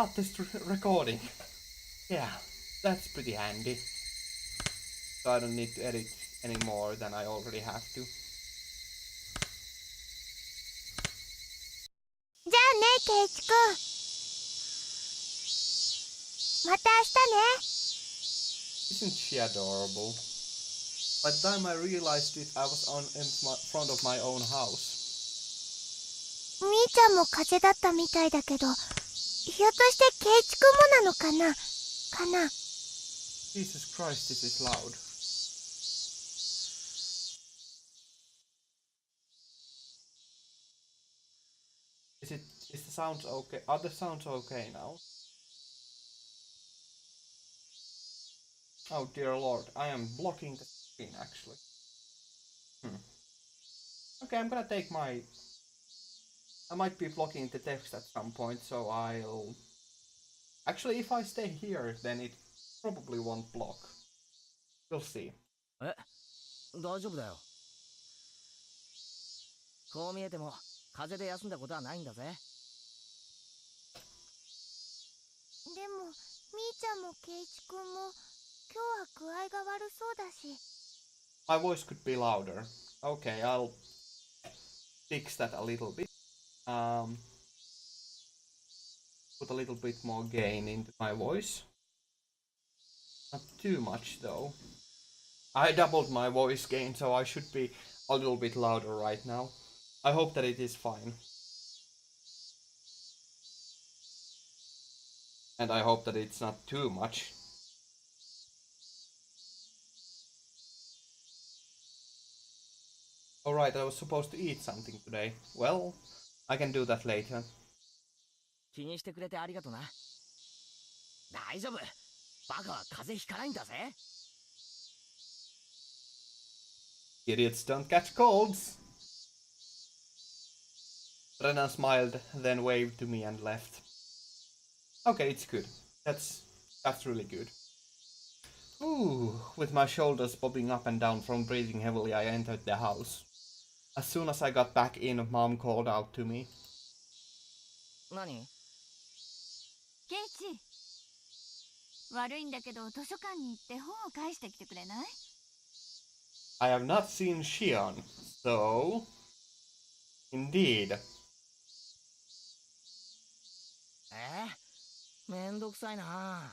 got this recording. Yeah, that's pretty handy. So I don't need to edit any more than I already have to. じゃあね、ケイチくん。また明日ね。Isn't she adorable? By the time I realized it, I was in front of my own house. みーちゃんも風邪だったみたいだけど、ひょっとしてケイチくんもなのかなJesus Christ, this is loud. Is the sounds okay? Are the sounds okay now? Oh dear lord, I am blocking the screen actually. Okay, I'm gonna take my... I might be blocking the text at some point, so I'll... Actually, if I stay here, then it probably won't block. We'll see. 大丈夫だよ。こう見えても風邪で休んだことはないんだぜ。でも、みーちゃんもケイチくんも今日は具合が悪そうだし。My voice could be louder. Okay, I'll fix that a little bit. Put a little bit more gain into my voice. Not too much though. I doubled my voice gain, so I should be a little bit louder right now. I hope that it is fine. And I hope that it's not too much. Alright, I was supposed to eat something today. Well, I can do that later. 気にしてくれてありがとな。大丈夫。バカは風邪ひかないんだぜ。Idiots don't catch colds. Rena smiled, then waved to me and left. Okay, it's good. That's really good. Ooh, with my shoulders bobbing up and down from breathing heavily, I entered the house. As soon as I got back in, Mom called out to me. 何？ケイチ、悪いんだけど図書館に行って本を返してきてくれない？ I have not seen Shion, so... Indeed. めんどくさいな。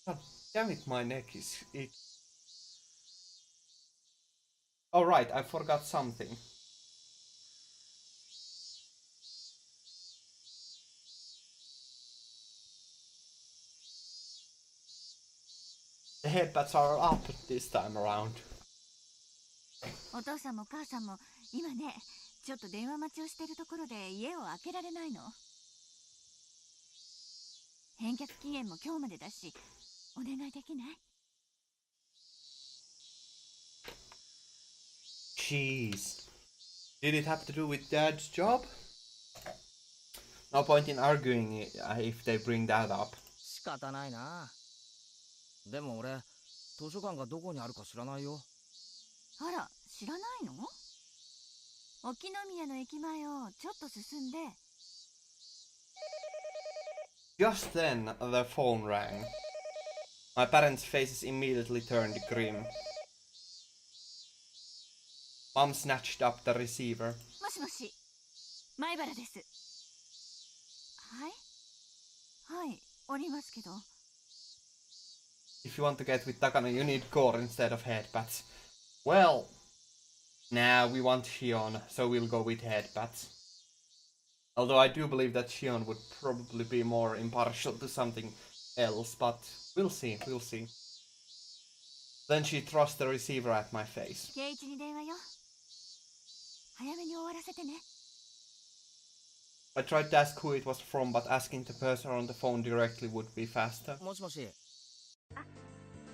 God damn it, my neck is... Oh right, I forgot something. The headpads are up this time around. お父さんもお母さんも今ね、ちょっと電話待ちをしているところで家を開けられないの。返却期限も今日までだし、お願いできない？ Jeez. Did it have to do with Dad's job? No point in arguing if they bring that up. 仕方ないな。でも俺、図書館がどこにあるか知らないよ。あら、知らないの？沖宮の駅前をちょっと進んで。Just then, the phone rang. My parents' faces immediately turned grim. Mom snatched up the receiver. もしもし、前原です。はい、おりますけど。If you want to get with Takano, you need core instead of headpads. Well, nah, we want Shion, so we'll go with headpads. Although I do believe that Shion would probably be more impartial to something else, but we'll see. Then she thrust the receiver at my face. ケイチに電話よ。早めに終わらせてね。I tried to ask who it was from, but asking the person on the phone directly would be faster. もしもし。あ、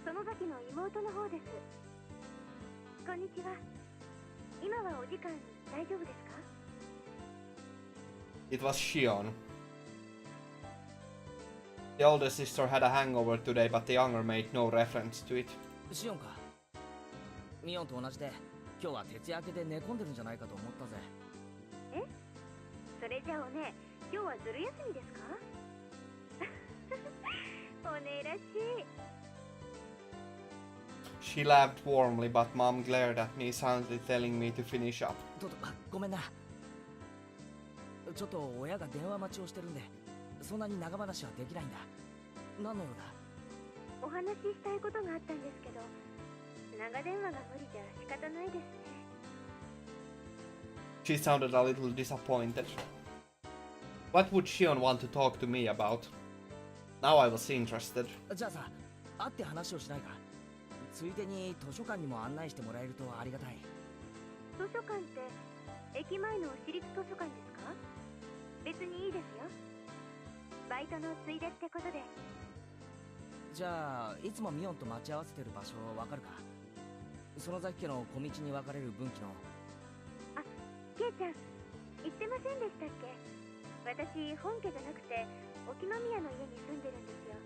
園崎の妹の方です。こんにちは。今はお時間大丈夫ですか？ It was Shion. The older sister had a hangover today, but the younger made no reference to it. シオンか。ミオンと同じで、今日は徹夜明けで寝込んでるんじゃないかと思ったぜ。それじゃあおね、今日はずる休みですか？しい。 She laughed warmly, but Mom glared at me, silently telling me to finish up. ごめんな。ちょっと親が電話待ちをしてるんで、そんなに長話はできないんだ。何の用だ？お話ししたいことがあったんですけど、長電話が無理じゃ仕方ないですね。 She sounded a little disappointed. What would Shion want to talk to me about? Now I was interested. じゃあさ、会って話をしないか。ついでに図書館にも案内してもらえるとありがたい。図書館って駅前の私立図書館ですか？別にいいですよ。バイトのついでってことで。じゃあいつもミオンと待ち合わせてる場所わかるか？園崎家の小道に分かれる分岐の。あ、ケイちゃん言ってませんでしたっけ？私本家じゃなくて沖宮の家に住んでるんですよ。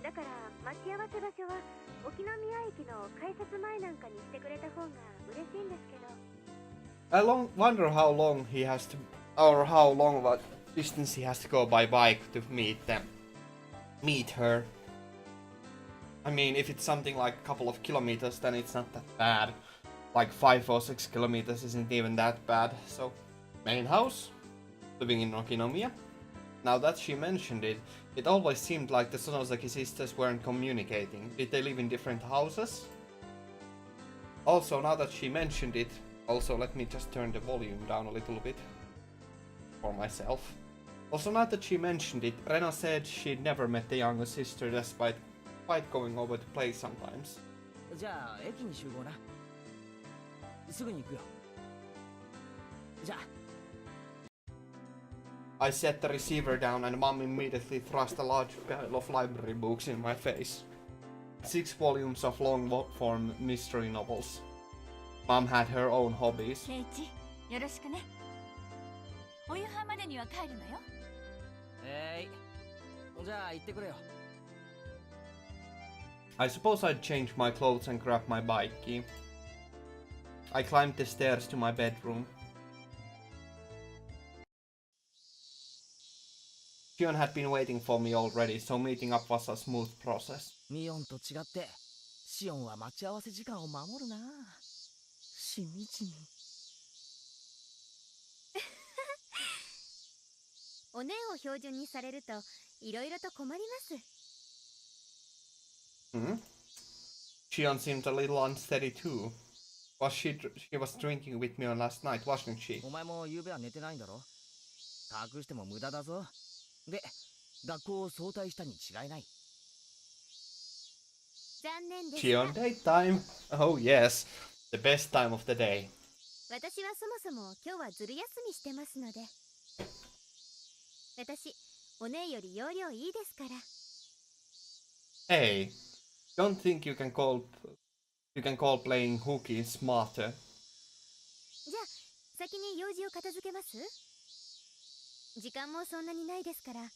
だから待ち合わせ場所は沖宮駅の改札前なんかにしてくれた方が嬉しいんですけど。 I wonder how long he has to, or how long of a distance he has to go by bike to meet her. I mean, if it's something like a couple of kilometers, then it's not that bad. Like 5 or 6 kilometers isn't even that bad. So, main house, living in Okinomiya. Now that she mentioned it, it always seemed like the Sonozaki sisters weren't communicating. Did they live in different houses? Also, now that she mentioned it, also let me just turn the volume down a little bit for myself. Also, now that she mentioned it, Rena said she'd never met the younger sister despite going over to play sometimes. じゃあ駅に集合な。すぐに行くよ。じゃあ。I set the receiver down and Mom immediately thrust a large pile of library books in my face. 6 volumes of long-form mystery novels. Mom had her own hobbies. ケイチ、よろしくね。お夕飯までには帰るのよ。じゃあ行ってくれよ。I suppose I'd change my clothes and grab my bike key. I climbed the stairs to my bedroom. Shion had been waiting for me already, so meeting up was a smooth process. ミオンと違ってシオンは待ち合わせ時間を守るな。しみじみ。おねんを標準にされるといろいろと困ります。 Shion seemed a little unsteady too. She was drinking with me on last night, wasn't she? お前も昨べは寝てないんだろ。隠しても無駄だぞ。で、学校を早退したに違いない。残念です。 Shion date time! Oh yes, the best time of the day. 私はそもそも今日はずる休みしてますので。私、おねんより容量いいですから。 Hey, don't think you can call playing hooky smarter. じゃあ先に用事を片付けます？時間もそんなにないですから。図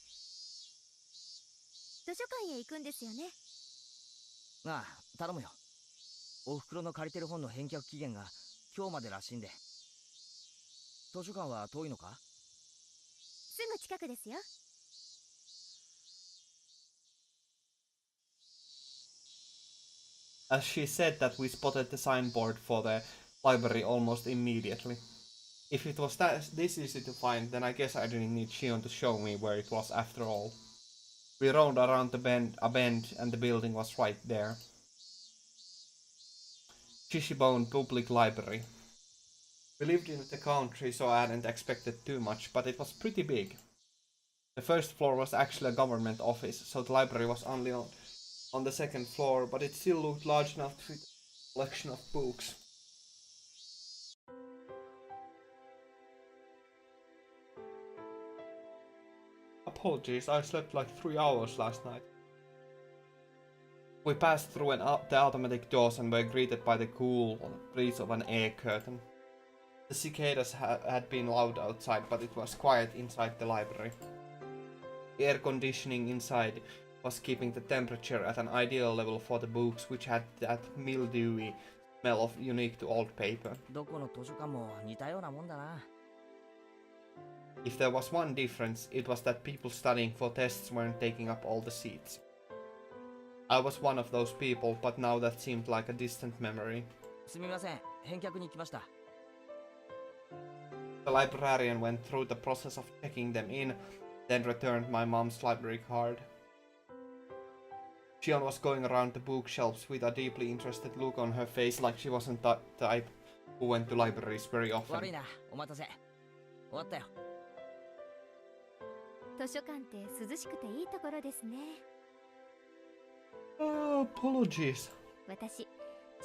書館へ行くんですよね。ああ、頼むよ。お袋の借りてる本の返却期限が今日までらしいんで。図書館は遠いのか？すぐ近くですよ。 As she said that, we spotted the signboard for the library almost immediately. If it was this easy to find, then I guess I didn't need Shion to show me where it was after all. We roamed around a bend, and the building was right there. Shishibone Public Library. We lived in the country, so I hadn't expected too much, but it was pretty big. The first floor was actually a government office, so the library was only on the second floor, but it still looked large enough to fit a collection of books. Apologies, I slept like 3 hours last night. We passed through the automatic doors and were greeted by the cool breeze of an air curtain. The cicadas had been loud outside, but it was quiet inside the library. The air conditioning inside was keeping the temperature at an ideal level for the books, which had that mildewy smell of unique to old paper. どこの図書館も似たようなもんだな。If there was one difference, it was that people studying for tests weren't taking up all the seats. I was one of those people, but now that seemed like a distant memory. すみません、返却に来ました。 The librarian went through the process of checking them in, then returned my mom's library card. Shion was going around the bookshelves with a deeply interested look on her face, like she wasn't the type who went to libraries very 悪 often. いな、お待たせ。終わったよ。図書館って涼しくていいところですね。 Apologies. 私、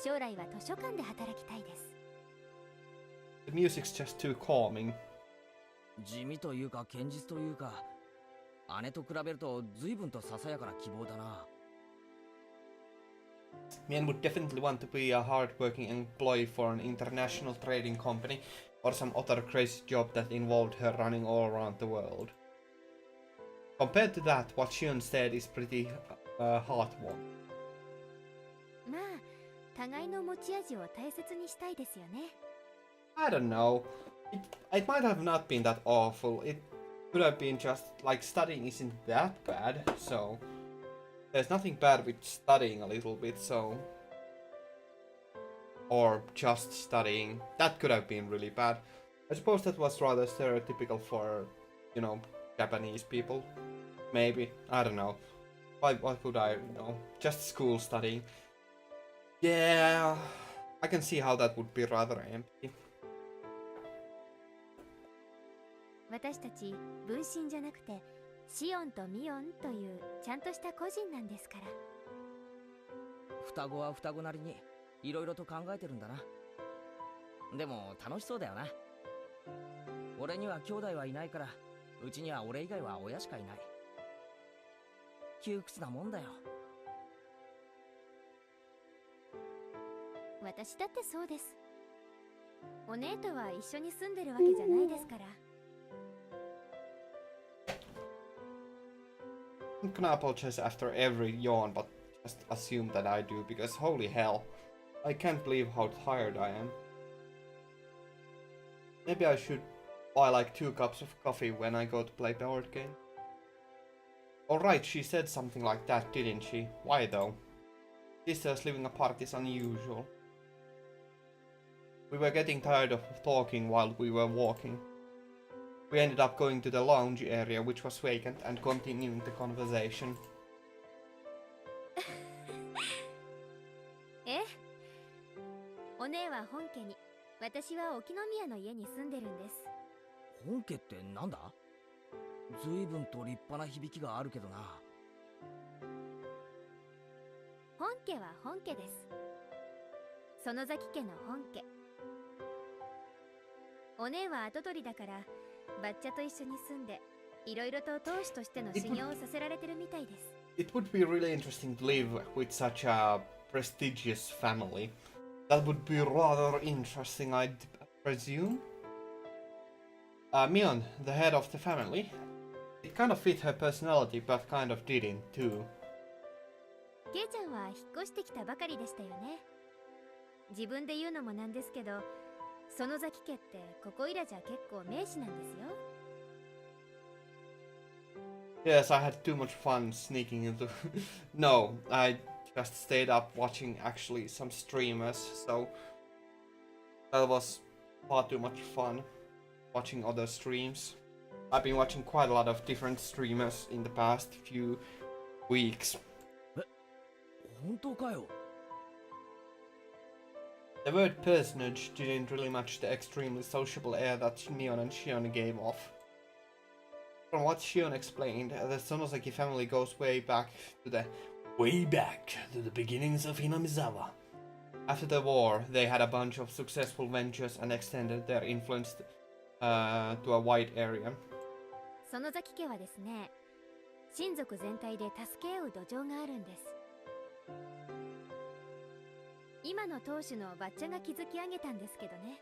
将来は図書館で働きたいです。 The music's just too calming. 地味というか堅実というか、姉と比べると随分とささやかな希望だな。 Mien would definitely want to be a hard-working employee for an international trading company or some other crazy job that involved her running all around the world. Compared to that, what Shion said is pretty heartwarming. まあ、互いの持ち味を大切にしたいですよね。 I don't know. It might have not been that awful. It could have been just like studying isn't that bad, so there's nothing bad with studying a little bit, so or just studying. That could have been really bad. I suppose that was rather stereotypical for, you know, Japanese people. Maybe. I don't know. What would I know? Just school studying. Yeah, I can see how that would be rather empty. 私たち分身じゃなくてシオンとミオンというちゃんとした個人なんですから。双子は双子なりにいろいろと考えてるんだな。でも楽しそうだよな。俺には兄弟はいないから、うちには俺以外は親しかいない。窮屈なもんだよ。私だってそうです。お姉とは一緒に住んでるわけじゃないですから。 I'm gonna apologize after every yawn, but just assume that I do, because holy hell, I can't believe how tired I am. Maybe I should buy like 2 cups of coffee when I go to play board game. Alright, she said something like that, didn't she? Why though? Sisters living apart is unusual. We were getting tired of talking while we were walking. We ended up going to the lounge area, which was vacant, and continuing the conversation. え？お姉は本家に、私は沖宮の家に住んでるんです。本家ってなんだ？随分と立派な響きがあるけどな。本家は本家です。園崎家の本家。お姉は跡取りだから、バッチャと一緒に住んで、いろいろと当主としての修行をさせられてるみたいです。It would be really interesting to live with such a prestigious family. That would be rather interesting, I'd presume. Mion, the head of the family, it kind of fit her personality, but kind of didn't too. ケイちゃんは引っ越してきたばかりでしたよね。自分で言うのもなんですけど、園崎家ってここいらじゃ結構名士なんですよ。Yes, I had too much fun sneaking into... No, I just stayed up watching actually some streamers, so that was far too much fun watching other streams. I've been watching quite a lot of different streamers in the past few weeks. 本当かよ。The word personage didn't really match the extremely sociable air that Mion and Shion gave off. From what Shion explained, the Sonosaki family goes way back to the beginnings of Hinamizawa. After the war, they had a bunch of successful ventures and extended their influence to a wide area. 園崎家はですね、親族全体で助け合う土壌があるんです。今の当主のバッチャが築き上げたんですけどね。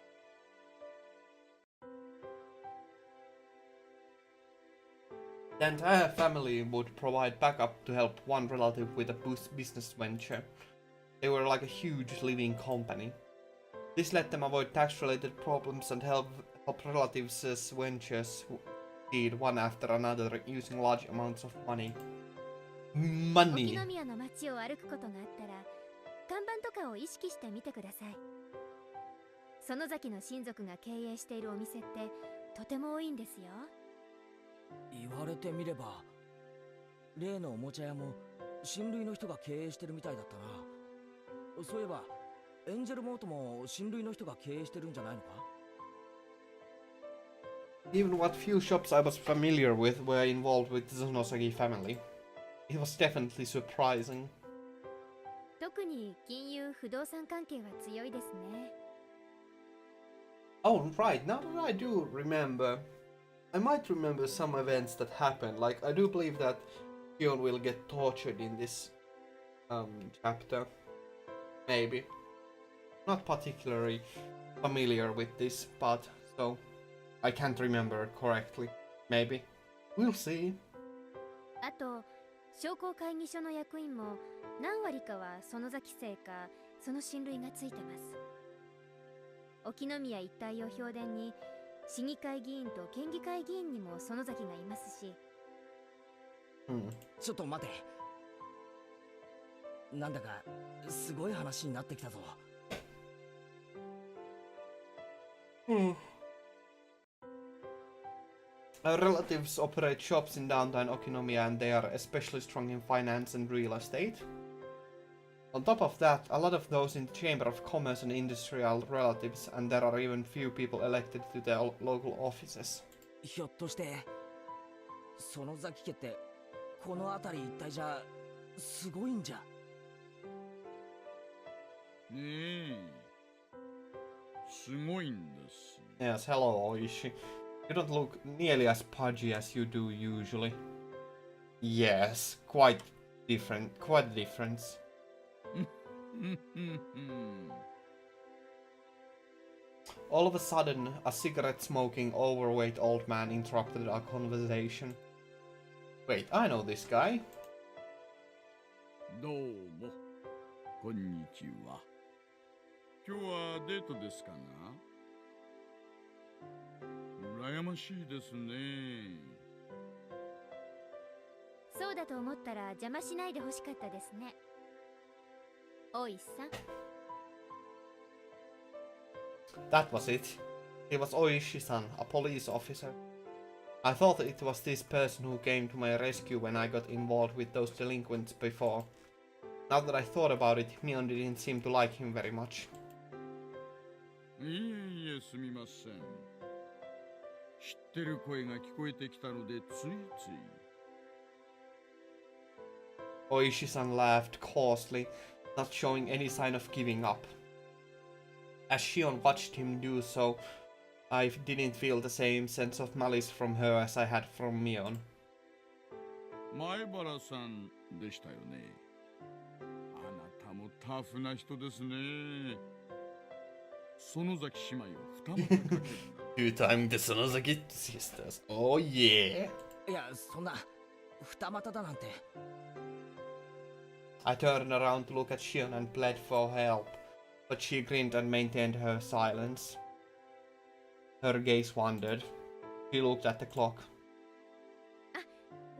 The entire family would provide backup to help one relative with a business venture. They were like a huge living company. This let them avoid tax-related problems and help relatives' ventures succeed one after another using large amounts of money. Money. 宮の街を歩くことがあったら看板とかを意識してみてください。園崎の親族が経営しているお店ってとても多いんですよ。言われてみれば例のおもちゃ屋も親類の人が経営してるみたいだったな。そういえばエンジェルモートも親類の人が経営してるんじゃないのか。 Even what few shops I was familiar with were involved with the Sonosagi family. It was definitely surprising. 特に金融不動産関係は強いですね。Oh, right, now that I do remember, I might remember some events that happened. Like, I do believe that Shion will get tortured in this chapter. Maybe. Not particularly familiar with this, but so I can't remember correctly. Maybe. We'll see. あと商工会議所の役員も何割かは園崎姓かその親類がついてます。沖宮一帯を評伝に市議会議員と県議会議員にも園崎がいますし。ちょっと待て。なんだかすごい話になってきたぞ。Our relatives operate shops in downtown Okinomiya and they are especially strong in finance and real estate. On top of that, a lot of those in the Chamber of Commerce and Industry are relatives, and there are even few people elected to their local offices. ひょっとして園崎家ってこの辺り一帯じゃすごいんじゃ。ねえ、すごいんです。Yes, hello Oishi. You don't look nearly as pudgy as you do usually. Yes, quite different, quite a difference. All of a sudden, a cigarette-smoking, overweight old man interrupted our conversation. Wait, I know this guy. どうも、こんにちは。今日はデートですかな？羨ましいですね。そうだと思ったら邪魔しないでほしかったですね。大石さん。That was it. He was Oishi-san, a police officer. I thought it was this person who came to my rescue when I got involved with those delinquents before. Now that I thought about it, Mion didn't seem to like him very much. いえいえ、すみません。知ってる声が聞こえてきたのでついつい。Oishi-san laughed coarsely, not showing any sign of giving up. As Shion watched him do so, I didn't feel the same sense of malice from her as I had from Mion. 前原さんでしたよね。あなたもタフな人ですね。園崎姉妹を二股かけるな。Two-time the Sonosaki sisters. Oh yeah! いや、そんな二股だなんて。I turned around to look at Shion and plead for help, but she grinned and maintained her silence. Her gaze wandered. She looked at the clock.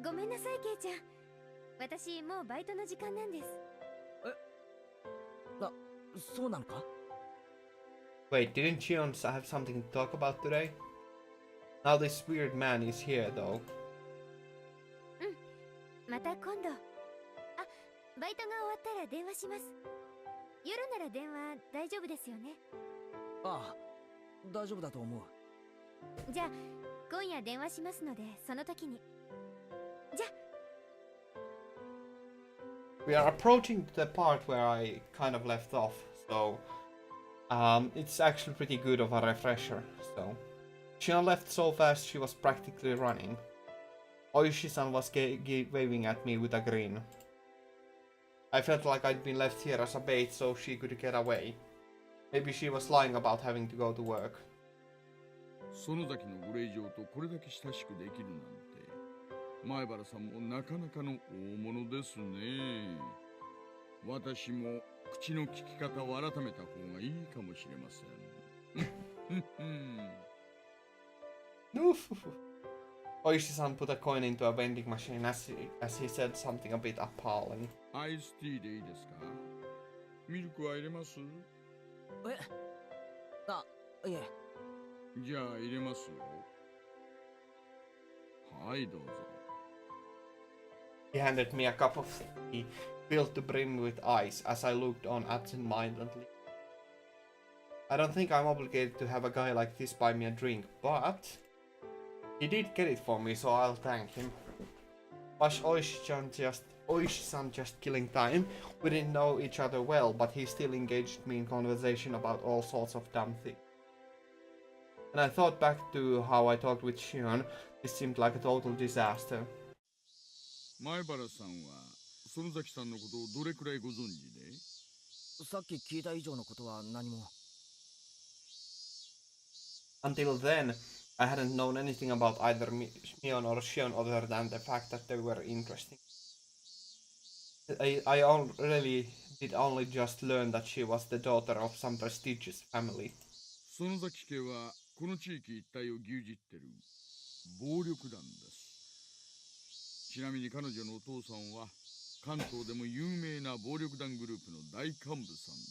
ごめんなさい、ケイちゃん。私もうバイトの時間なんです。そうなのか？ Wait, didn't Shion have something to talk about today? Now this weird man is here, though. また今度。あ、バイトが終わったら電話します。夜なら電話大丈夫ですよね。ああ、大丈夫だと思う。じゃあ今夜電話しますので、その時に。じゃあ。We are approaching the part where I kind of left off, so it's actually pretty good of a refresher. So Shion left so fast she was practically running. Oishi-san was waving at me with a grin. I felt like I'd been left here as a bait so she could get away. Maybe she was lying about having to go to work. 園崎のご令嬢とこれだけ親しくできるなんて、前原さんもなかなかの大物ですね。私も口の利き方を改めた方がいいかもしれません。Oishi-san put a coin into a vending machine as he said something a bit appalling. アイスティーでいいですか？ミルクは入れます？え、あ、いえ。じゃあ入れますよ。はいどうぞ。He handed me a cup of tea filled to brim with ice as I looked on absent-mindedly. I don't think I'm obligated to have a guy like this buy me a drink, but he did get it for me, so I'll thank him. Was Oishi-san just killing time? We didn't know each other well, but he still engaged me in conversation about all sorts of dumb things. And I thought back to how I talked with Shion. This seemed like a total disaster. 前原さんは園崎さんのことをどれくらいご存知で？さっき聞いた以上のことは何も。Until then, I hadn't known anything about either Mion or Shion other than the fact that they were interesting. I really did only just learn that she was the daughter of some prestigious family. 園崎家はこの地域一帯を牛耳ってる暴力団です。ちなみに彼女のお父さんは関東でも有名な暴力団グループの大幹部さんで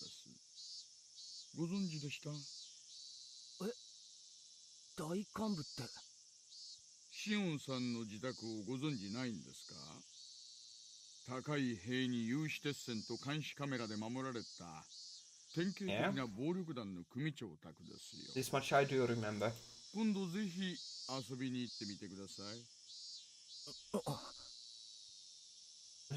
す。ご存知でした？え、大幹部って？シオンさんの自宅をご存知ないんですか？高い塀に有刺鉄線と監視カメラで守られた典型的な暴力団の組長宅ですよ。This much I do remember. 今度ぜひ遊びに行ってみてください。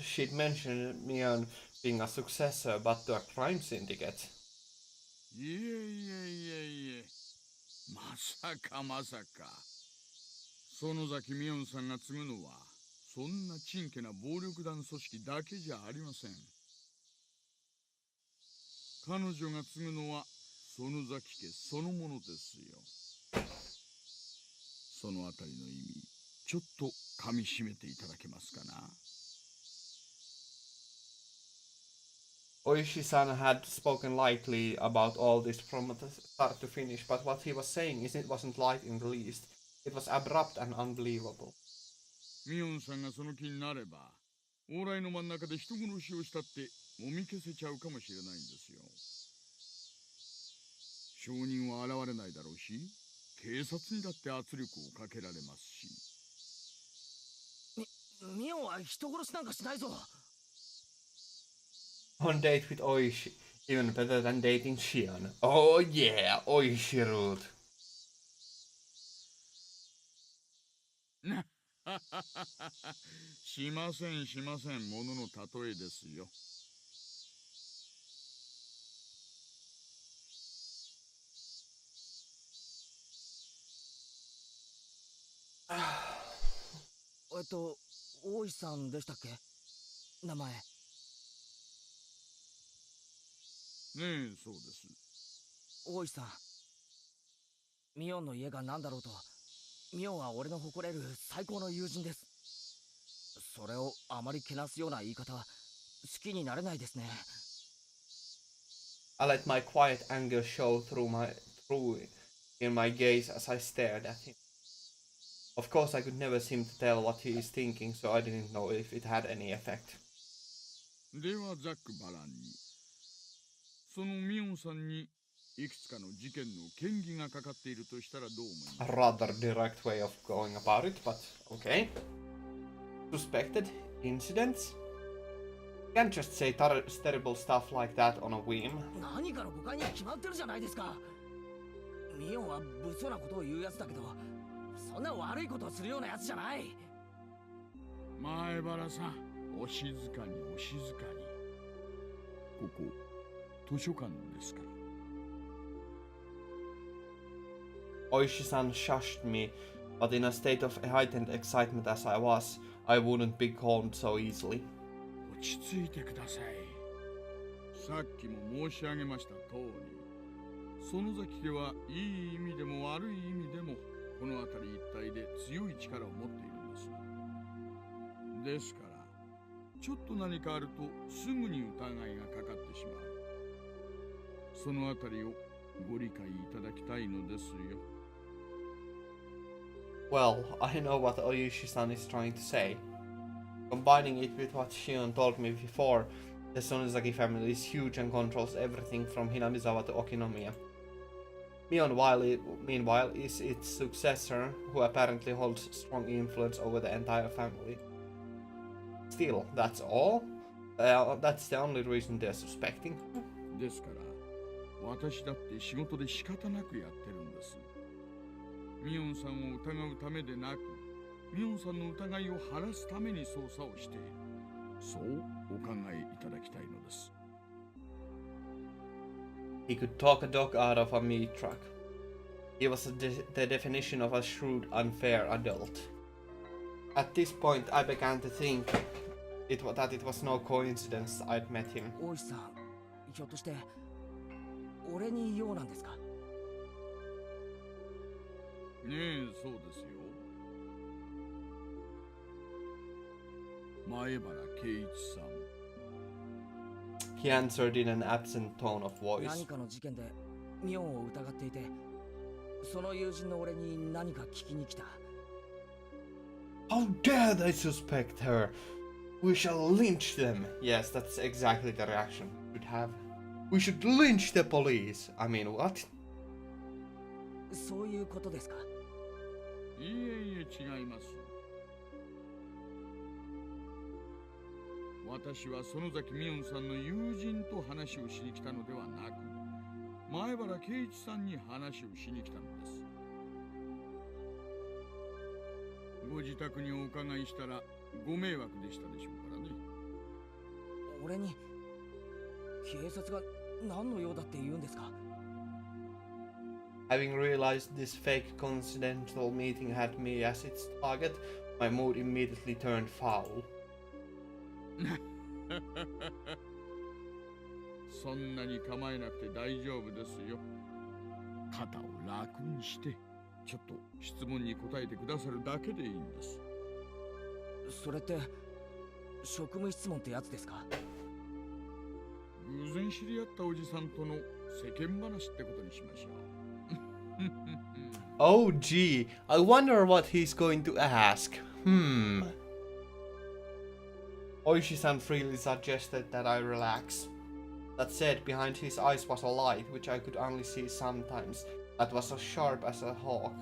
She'd mentioned Mion being a successor, but to a crime syndicate. いえいえいえいえ、まさかまさか。園崎美音さんが継ぐのはそんなちんけな暴力団組織だけじゃありません。彼女が継ぐのは園崎家そのものですよ。そのあたりの意味、ちょっと噛みしめていただけますかな。Oishi-san had spoken lightly about all this from the start to finish, but what he was saying wasn't light in the least. It was abrupt and unbelievable. ミオンさんがその気になれば、往来の真ん中で人殺しをしたってもみ消せちゃうかもしれないんですよ。証人は現れないだろうし、警察にだって圧力をかけられますし。ミオンは人殺しなんかしないぞ。On date with Oishi, even better than dating Shion. Oh yeah, Oishi route. しませんしません、ものの例えですよ。大石さんでしたっけ？名前。ねえ、そうです。大石さん。ミオンの家が何だろうと、ミオンは俺の誇れる最高の友人です。それをあまりけなすような言い方は好きになれないですね。I let my quiet anger show through in my gaze as I stared at him. Of course, I could never seem to tell what he is thinking, so I didn't know if it had any effect. ではザックバランに、そのミオンさんにいくつかの事件の嫌疑がかかっているとしたらどう思います？ A rather direct way of going about it, but okay. Suspected incidents? You can't just say terrible stuff like that on a whim. 何かの誤解に決まってるじゃないですか。ミオンは物騒なことを言うやつだけど、そんな悪いことをするようなやつじゃない。前原さん、お静かにお静かに。ここ図書館ですから。Oishi-san shushed me, but in a state of heightened excitement as I was, I wouldn't be calmed so easily. 落ち着いてください。さっきも申し上げました通り、園崎家はいい意味でも悪い意味でもこの辺り一帯で強い力を持っているんです。ですから、ちょっと何かあるとすぐに疑いがかかってしまう。その辺りをご理解いただきたいのですよ。Well, I know what Oyushi-san is trying to say. Combining it with what Shion told me before, the Sonozaki family is huge and controls everything from Hinamizawa to Okinomiya. Meanwhile, is its successor, who apparently holds strong influence over the entire family. Still, that's all? That's the only reason they're suspecting. ですから、私だって仕事で仕方なくやってるんです。ミオンさんを疑うためでなく、ミオンさんの疑いを晴らすために捜査をしている。そうお考えいただきたいのです。He could talk a dog out of a meat truck. He was the definition of a shrewd, unfair adult. At this point, I began to think that it was no coincidence I'd met him. 大石さん、ひょっとして俺に用なんですか？ねえ、そうですよ。前原圭一さん。He answered in an absent tone of voice. 何かの事件でミオンを疑っていて、その友人の俺に何か聞きに来た。How dare they suspect her? We shall lynch them. Yes, that's exactly the reaction we should have. We should lynch the police. I mean, what? そういうことですか？いえいえ、違います。私は園崎美音さんの友人と話をしに来たのではなく、前原圭一さんに話をしに来たのです。ご自宅にお伺いしたらご迷惑でしたでしょうからね。俺に警察が何の用だって言うんですか？ Having realized this fake coincidental meeting had me as its target, my mood immediately turned foul. そんなに構えなくて大丈夫ですよ。肩を楽にしてちょっと質問に答えてくださるだけでいいんです。それって職務質問ってやつですか？偶然知り合ったおじさんとの世間話ってことにしましょう。Oh gee, I wonder what he's going to ask. Oishi-san freely suggested that I relax. That said, behind his eyes was a light, which I could only see sometimes, that was as sharp as a hawk.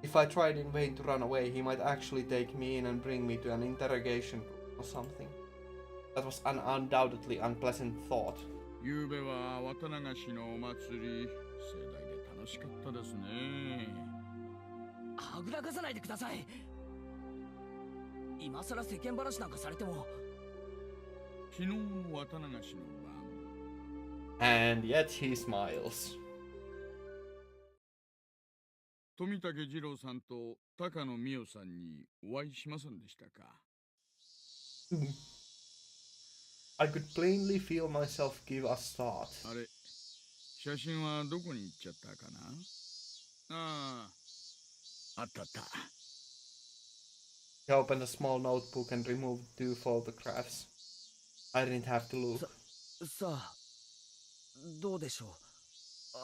If I tried in vain to run away, he might actually take me in and bring me to an interrogation room or something. That was an undoubtedly unpleasant thought. ゆうべは渡長市のお祭り、盛大で楽しかったですね。はぐらかさないでください。今さら世間話なんかされても。昨日の渡長市の晩。And yet he smiles. 富武二郎さんと高野美代さんにお会いしませんでしたか？ I could plainly feel myself give a start. あれ、写真はどこに行っちゃったかな？ああ、あったあった。He opened a small notebook and removed 2 photographs. I didn't have to look. さあ、どうでしょう。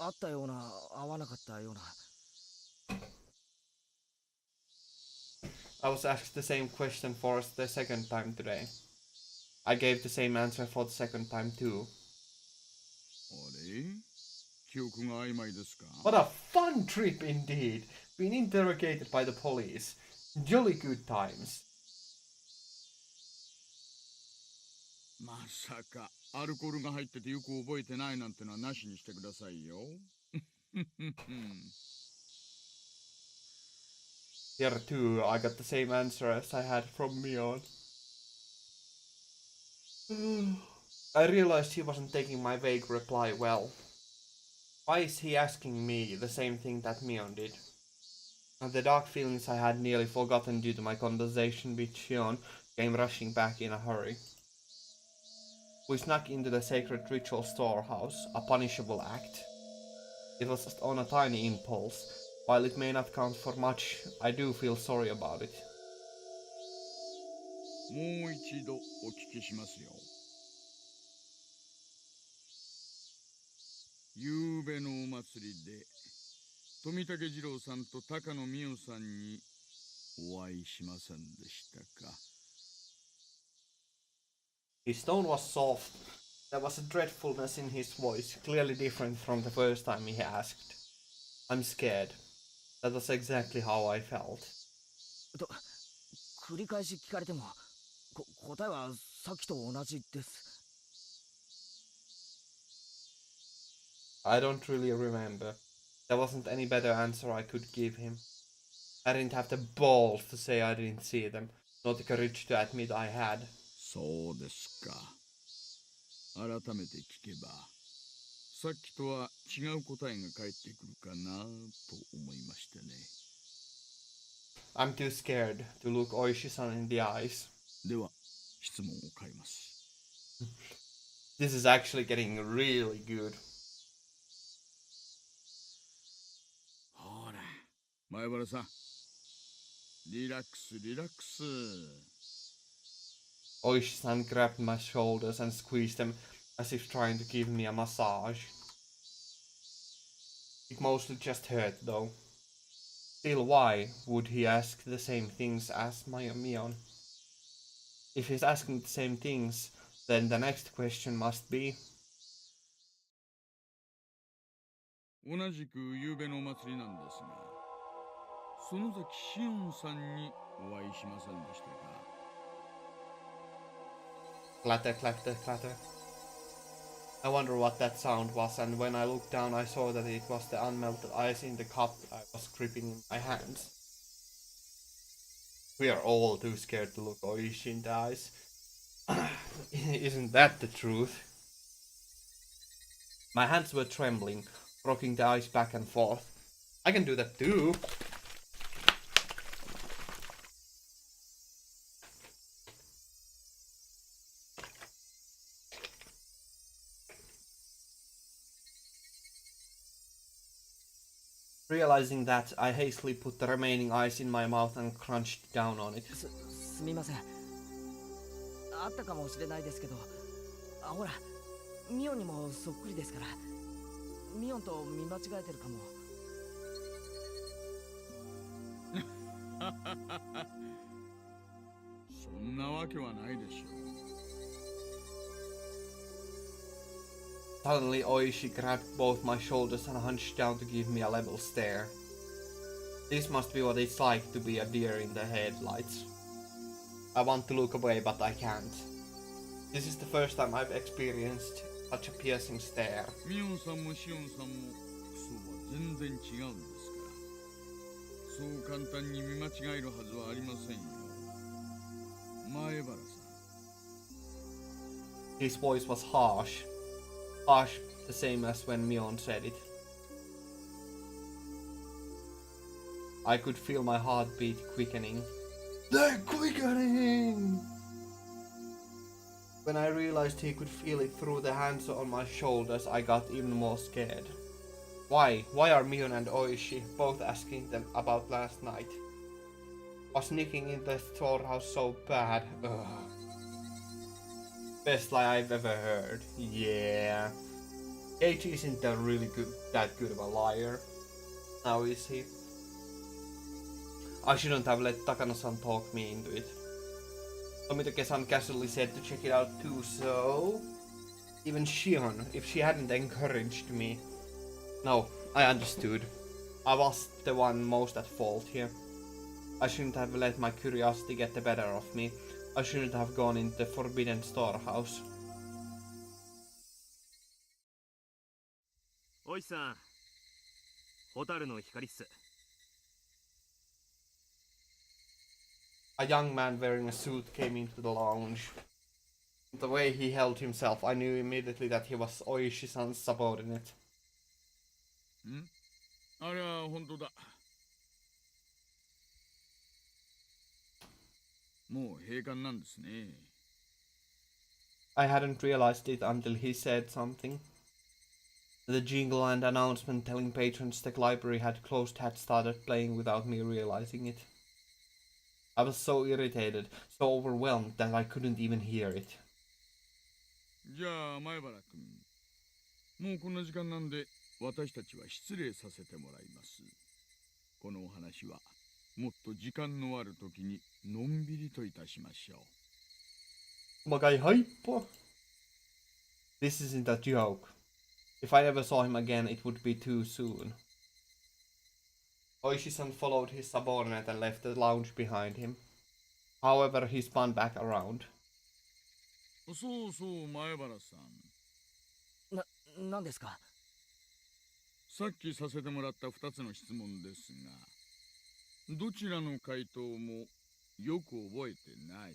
あったような、合わなかったような。I was asked the same question for the second time today. I gave the same answer for the second time too. あれ？記憶が曖昧ですか？ What a fun trip indeed! Being interrogated by the police. Jolly good times. まさかアルコールが入っててよく覚えてないなんてのはなしにしてくださいよ。Here too, I got the same answer as I had from Mion. I realized he wasn't taking my vague reply well. Why is he asking me the same thing that Mion did? And the dark feelings I had nearly forgotten due to my conversation with Shion came rushing back in a hurry. We snuck into the sacred ritual storehouse, a punishable act. It was just on a tiny impulse. While it may not count for much, I do feel sorry about it. もう一度お聞きしますよ。ゆうべのお祭りで富武二郎さんと高野美代さんにお会いしませんでしたか。 His tone was soft. There was a dreadfulness in his voice, clearly different from the first time he asked. I'm scared. That was exactly how I felt. と繰り返し聞かれても答えはさっきと同じです。 I don't really remember. There wasn't any better answer I could give him. I didn't have the balls to say I didn't see them, nor the courage to admit I had. そうですか。改めて聞けば、さっきとは違う答えが返ってくるかなと思いましてね。I'm too scared to look Oishi-san in the eyes. では、質問を変えます。This is actually getting really good. ほら、前原さん。リラックス、リラックス。Oishi-san grabbed my shoulders and squeezed them as if trying to give me a massage. It mostly just hurt though. Still, why would he ask the same things as Mion? If he's asking the same things, then the next question must be... 同じく夕べのお祭りなんですが、園崎しおんさんにお会いしませんでしたか。 Clatter, clatter, clatter. I wonder what that sound was, and when I looked down I saw that it was the unmelted ice in the cup I was gripping in my hands. We are all too scared to look Oishi in the eyes. Isn't that the truth? My hands were trembling, rocking the ice back and forth. I can do that too. Realizing that, I hastily put the remaining ice in my mouth and crunched down on it. すみません。あったかもしれないですけど、ほら、ミオンにもそっくりですから、ミオンと見間違えてるかも。そんなわけはないでしょう。 Suddenly Oishi grabbed both my shoulders and hunched down to give me a level stare. This must be what it's like to be a deer in the headlights. I want to look away, but I can't. This is the first time I've experienced such a piercing stare. ミオンさんもシオンさんも服装は全然違うんですから、そう簡単に見間違えるはずはありませんよ。前原さん。 His voice was harsh. Harsh, the same as when Mion said it. I could feel my heartbeat quickening. They're quickening! When I realized he could feel it through the hands on my shoulders, I got even more scared. Why? Why are Mion and Oishi both asking them about last night? Was sneaking in the storehouse so bad? Ugh. Best lie I've ever heard. Yeah. Keiichi isn't that good of a liar. Now is he? I shouldn't have let Takano-san talk me into it. Tomitoke-san casually said to check it out too, so... Even Shion, if she hadn't encouraged me... No, I understood. I was the one most at fault here. I shouldn't have let my curiosity get the better of me. I shouldn't have gone into the forbidden storehouse. おいさん、蛍の光っす。 A young man wearing a suit came into the lounge. The way he held himself, I knew immediately that he was Oishi-san's subordinate. ん？あれは本当だ。もう閉館なんですね。 I hadn't realized it until he said something. The jingle and announcement telling patrons the library had closed had started playing without me realizing it. I was so irritated, so overwhelmed that I couldn't even hear it. じゃあ前原君、もうこんな時間なんで私たちは失礼させてもらいます。このお話はもっと時間のある時にのんびりといたしましょう。Magai hype. This isn't a joke. If I ever saw him again, it would be too soon. Oishi-san followed his subordinate and left the lounge behind him. However, he spun back around. そうそう、前原さん。なんですか？さっきさせてもらった2つの質問ですが、どちらの回答もよく覚えてない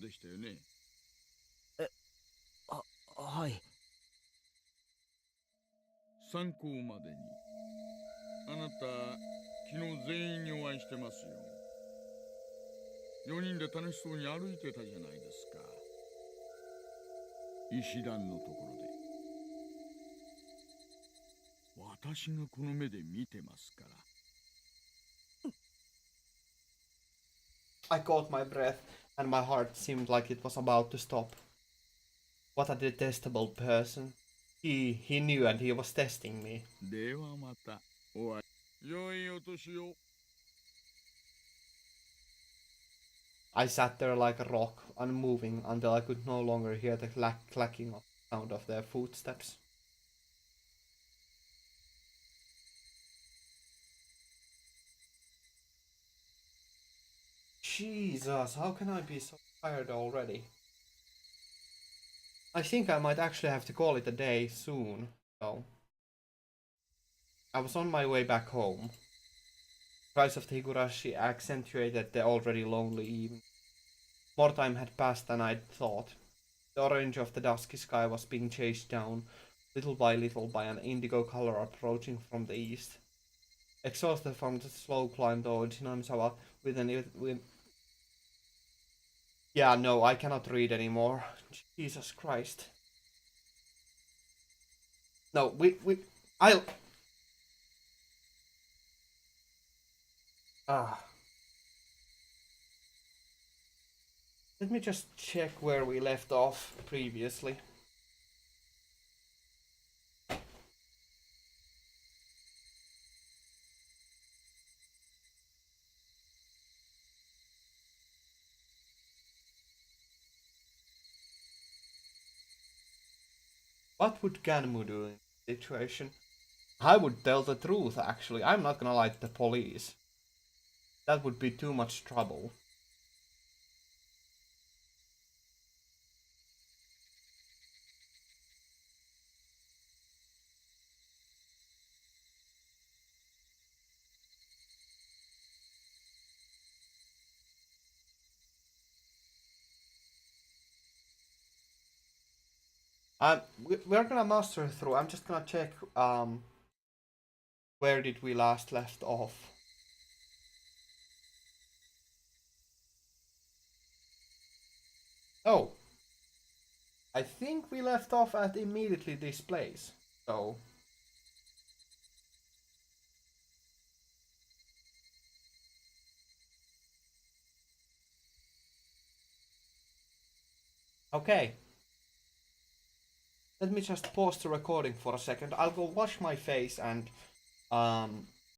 でしたよね。はい。参考までに。あなた、昨日全員にお会いしてますよ。4人で楽しそうに歩いてたじゃないですか。石段のところで。私がこの目で見てますから。I caught my breath, and my heart seemed like it was about to stop. What a detestable person. He knew and he was testing me. ではまたお会い。良いお年を。I sat there like a rock, unmoving, until I could no longer hear the clacking sound of their footsteps. Jesus, how can I be so tired already? I think I might actually have to call it a day soon, though. I was on my way back home. The cries of the Higurashi accentuated the already lonely evening. More time had passed than I'd thought. The orange of the dusky sky was being chased down, little by little, by an indigo color approaching from the east. Exhausted from the slow climb towards Hinamizawa Yeah, no, I cannot read anymore. Jesus Christ. No, I'll... Let me just check where we left off previously. What would Ganmu do in this situation? I would tell the truth, actually. I'm not gonna lie to the police. That would be too much trouble. We're gonna master through. I'm just gonna check where did we last left off. Oh, I think we left off at immediately this place. So okay. Let me just pause the recording for a second. I'll go wash my face and